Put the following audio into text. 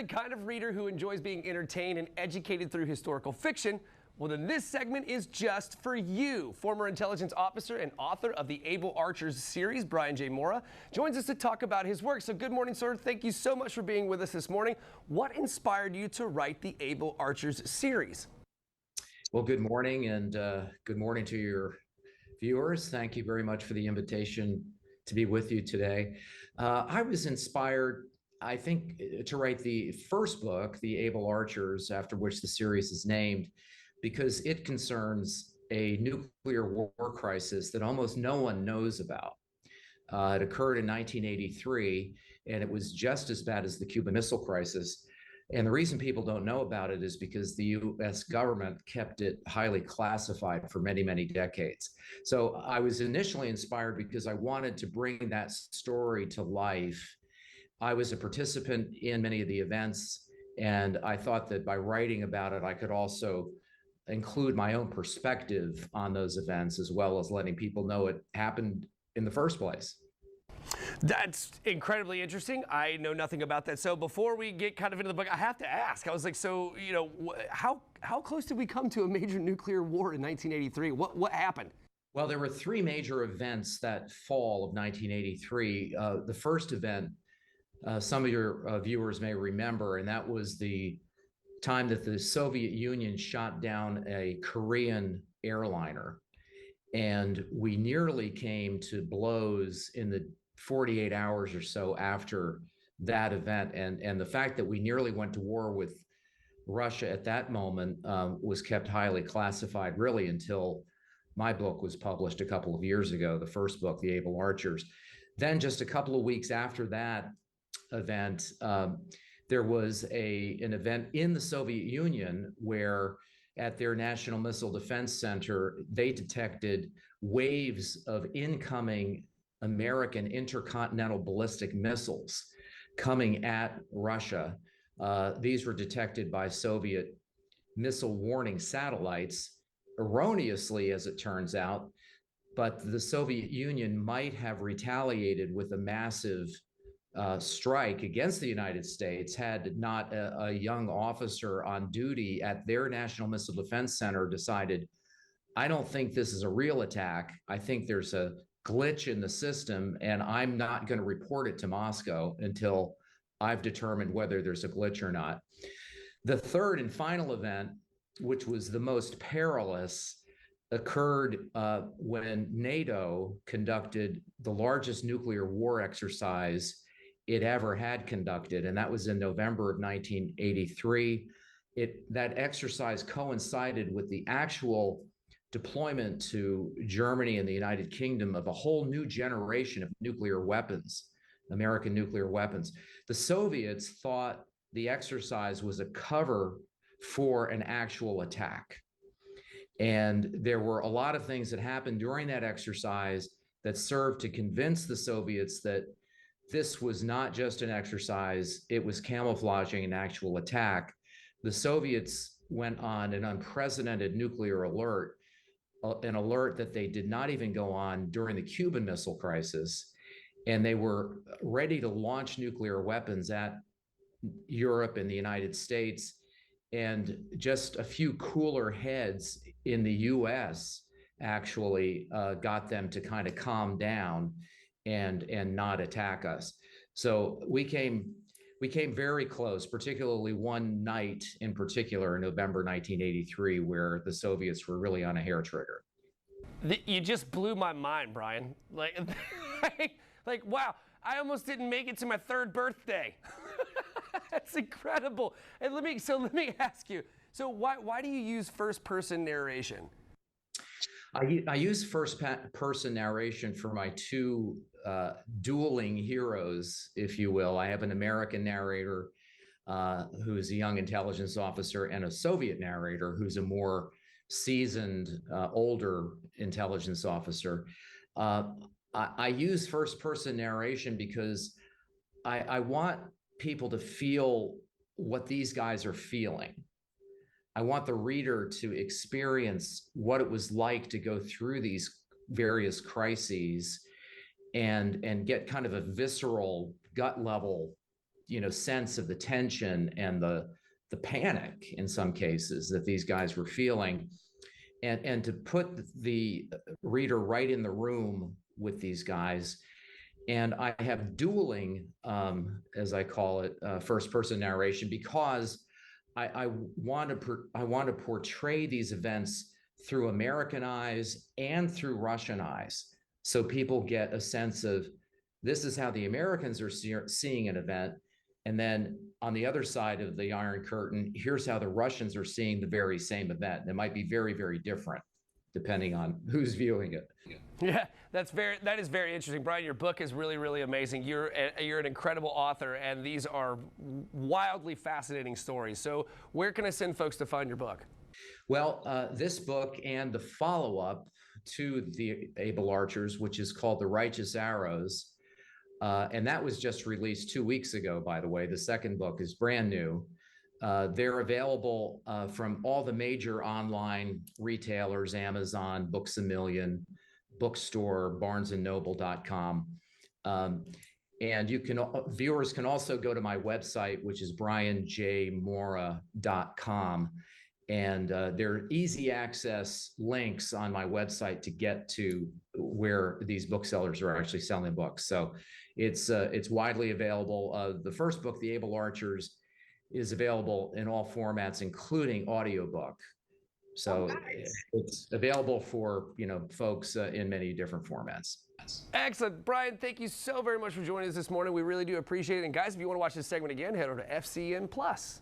the kind of reader who enjoys being entertained and educated through historical fiction, well, then this segment is just for you. Former intelligence officer and author of the Able Archers series, Brian J. Morra, joins us to talk about his work. So good morning, sir. Thank you so much for being with us this morning. What inspired you to write the Able Archers series? Well, good morning, and good morning to your viewers. Thank you very much for the invitation to be with you today. I was inspired, I think, to write the first book, The Able Archers, after which the series is named, because it concerns a nuclear war crisis that almost no one knows about. It occurred in 1983, and it was just as bad as the Cuban Missile Crisis. And the reason people don't know about it is because the US government kept it highly classified for many, many decades. So I was initially inspired because I wanted to bring that story to life. I was a participant in many of the events, and I thought that by writing about it, I could also include my own perspective on those events, as well as letting people know it happened in the first place. That's incredibly interesting. I know nothing about that. So before we get kind of into the book, I have to ask. I was like, so, you know, how close did we come to a major nuclear war in 1983? What happened? Well, there were three major events that fall of 1983. The first event, some of your viewers may remember, and that was the time that the Soviet Union shot down a Korean airliner. And we nearly came to blows in the 48 hours or so after that event. And the fact that we nearly went to war with Russia at that moment was kept highly classified, really, until my book was published a couple of years ago, the first book, The Able Archers. Then just a couple of weeks after that event, there was an event in the Soviet Union where at their National Missile Defense Center, they detected waves of incoming American intercontinental ballistic missiles coming at Russia. These were detected by Soviet missile warning satellites, erroneously, as it turns out, but the Soviet Union might have retaliated with a massive strike against the United States had not a young officer on duty at their National Missile Defense Center decided, I don't think this is a real attack. I think there's a glitch in the system, and I'm not going to report it to Moscow until I've determined whether there's a glitch or not. The third and final event, which was the most perilous, occurred when NATO conducted the largest nuclear war exercise it ever had conducted, and that was in November of 1983. That exercise coincided with the actual deployment to Germany and the United Kingdom of a whole new generation of nuclear weapons, American nuclear weapons. The Soviets thought the exercise was a cover for an actual attack. And there were a lot of things that happened during that exercise that served to convince the Soviets that this was not just an exercise, it was camouflaging an actual attack. The Soviets went on an unprecedented nuclear alert, an alert that they did not even go on during the Cuban Missile Crisis. And they were ready to launch nuclear weapons at Europe and the United States. And just a few cooler heads in the US actually got them to kind of calm down and not attack us. So we came very close, particularly one night in particular in November 1983, where the Soviets were really on a hair trigger. You just blew my mind, Brian. Like wow, I almost didn't make it to my third birthday. That's incredible. And let me ask you, so why do you use first-person narration? I use first-person narration for my two dueling heroes, if you will. I have an American narrator who is a young intelligence officer, and a Soviet narrator who's a more seasoned, older intelligence officer. I use first-person narration because I want people to feel what these guys are feeling. I want the reader to experience what it was like to go through these various crises and get kind of a visceral, gut level sense of the tension and the panic in some cases that these guys were feeling, and to put the reader right in the room with these guys. And I have dueling, as I call it, first-person narration, because I want to portray these events through American eyes and through Russian eyes, so people get a sense of this is how the Americans are seeing an event, and then on the other side of the Iron Curtain, here's how the Russians are seeing the very same event. And it might be very, very different depending on who's viewing it. Yeah, that is very interesting. Brian, your book is really, really amazing. You're an incredible author, and these are wildly fascinating stories. So where can I send folks to find your book? Well, this book and the follow-up to The Able Archers, which is called The Righteous Arrows, and that was just released 2 weeks ago, by the way. The second book is brand new. They're available from all the major online retailers: Amazon, Books A Million, Bookstore, BarnesandNoble.com. And viewers can also go to my website, which is brianjmorra.com. And there are easy access links on my website to get to where these booksellers are actually selling books. So it's widely available. The first book, The Able Archers, is available in all formats, including audiobook. So it's available for folks in many different formats. Excellent. Brian, thank you so very much for joining us this morning. We really do appreciate it. And guys, if you want to watch this segment again, head over to FCN Plus.